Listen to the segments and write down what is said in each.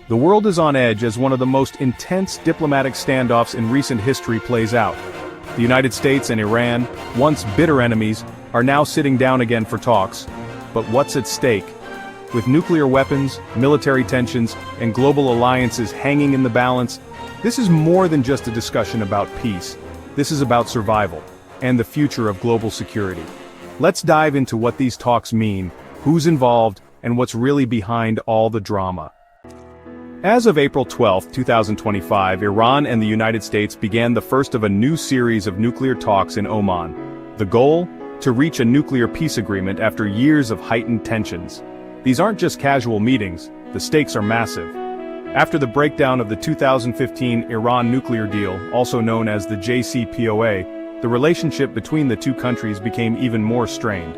The world is on edge as one of the most intense diplomatic standoffs in recent history plays out. The United States and Iran, once bitter enemies, are now sitting down again for talks. But what's at stake? With nuclear weapons, military tensions, and global alliances hanging in the balance, this is more than just a discussion about peace. This is about survival, and the future of global security. Let's dive into what these talks mean, who's involved, and what's really behind all the drama. As of April 12, 2025, Iran and the United States began the first of a new series of nuclear talks in Oman. The goal? To reach a nuclear peace agreement after years of heightened tensions. These aren't just casual meetings, the stakes are massive. After the breakdown of the 2015 Iran nuclear deal, also known as the JCPOA, the relationship between the two countries became even more strained.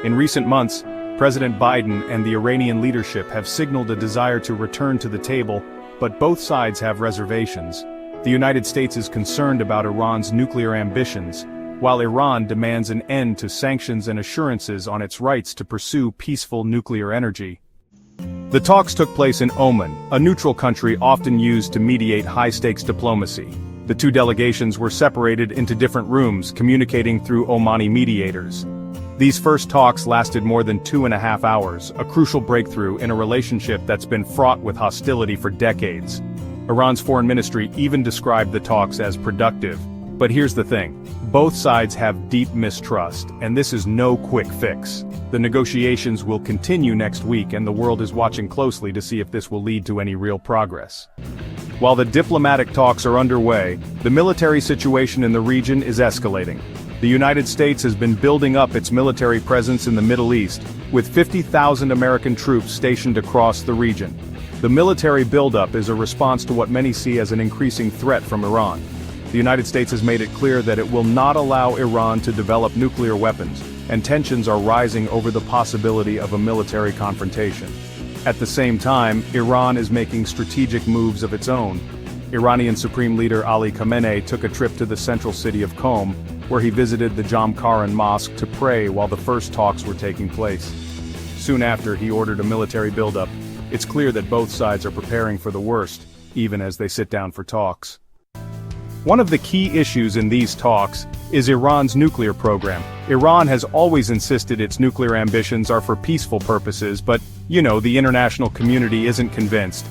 In recent months, President Biden and the Iranian leadership have signaled a desire to return to the table, but both sides have reservations. The United States is concerned about Iran's nuclear ambitions, while Iran demands an end to sanctions and assurances on its rights to pursue peaceful nuclear energy. The talks took place in Oman, a neutral country often used to mediate high-stakes diplomacy. The two delegations were separated into different rooms, communicating through Omani mediators. These first talks lasted more than 2.5 hours, a crucial breakthrough in a relationship that's been fraught with hostility for decades. Iran's foreign ministry even described the talks as productive. But here's the thing. Both sides have deep mistrust, and this is no quick fix. The negotiations will continue next week, and the world is watching closely to see if this will lead to any real progress. While the diplomatic talks are underway, the military situation in the region is escalating. The United States has been building up its military presence in the Middle East, with 50,000 American troops stationed across the region. The military buildup is a response to what many see as an increasing threat from Iran. The United States has made it clear that it will not allow Iran to develop nuclear weapons, and tensions are rising over the possibility of a military confrontation. At the same time, Iran is making strategic moves of its own. Iranian Supreme Leader Ali Khamenei took a trip to the central city of Qom, where he visited the Jamkaran Mosque to pray while the first talks were taking place. Soon after, he ordered a military buildup. It's clear that both sides are preparing for the worst, even as they sit down for talks. One of the key issues in these talks is Iran's nuclear program. Iran has always insisted its nuclear ambitions are for peaceful purposes, but, the international community isn't convinced.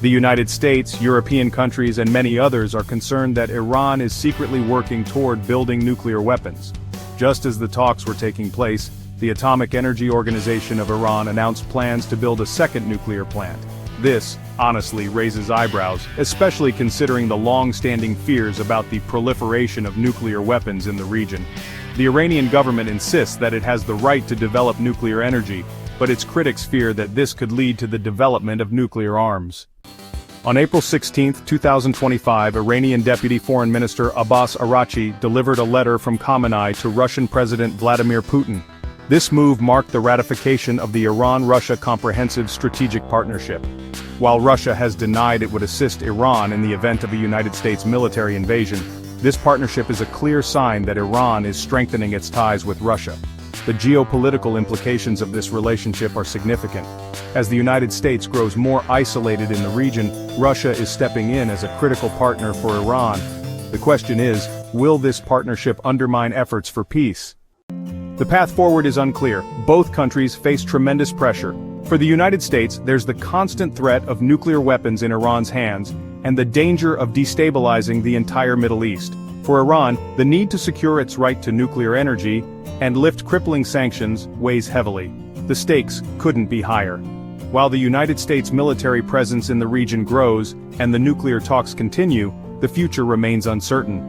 The United States, European countries, and many others are concerned that Iran is secretly working toward building nuclear weapons. Just as the talks were taking place, the Atomic Energy Organization of Iran announced plans to build a second nuclear plant. This, honestly, raises eyebrows, especially considering the long-standing fears about the proliferation of nuclear weapons in the region. The Iranian government insists that it has the right to develop nuclear energy, but its critics fear that this could lead to the development of nuclear arms. On April 16, 2025, Iranian Deputy Foreign Minister Abbas Araghchi delivered a letter from Khamenei to Russian President Vladimir Putin. This move marked the ratification of the Iran-Russia Comprehensive Strategic Partnership. While Russia has denied it would assist Iran in the event of a United States military invasion, this partnership is a clear sign that Iran is strengthening its ties with Russia. The geopolitical implications of this relationship are significant. As the United States grows more isolated in the region, Russia is stepping in as a critical partner for Iran. The question is, will this partnership undermine efforts for peace? The path forward is unclear. Both countries face tremendous pressure. For the United States, there's the constant threat of nuclear weapons in Iran's hands, and the danger of destabilizing the entire Middle East. For Iran, the need to secure its right to nuclear energy and lift crippling sanctions weighs heavily. The stakes couldn't be higher. While the United States military presence in the region grows, and the nuclear talks continue, the future remains uncertain.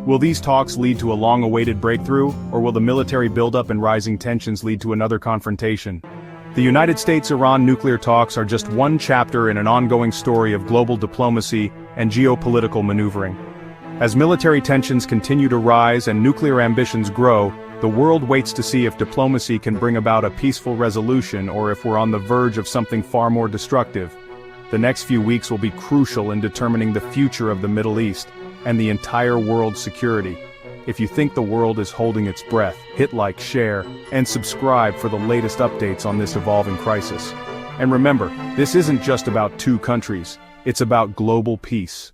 Will these talks lead to a long-awaited breakthrough, or will the military buildup and rising tensions lead to another confrontation? The United States-Iran nuclear talks are just one chapter in an ongoing story of global diplomacy and geopolitical maneuvering. As military tensions continue to rise and nuclear ambitions grow, the world waits to see if diplomacy can bring about a peaceful resolution or if we're on the verge of something far more destructive. The next few weeks will be crucial in determining the future of the Middle East and the entire world's security. If you think the world is holding its breath, hit like, share, and subscribe for the latest updates on this evolving crisis. And remember, this isn't just about two countries, it's about global peace.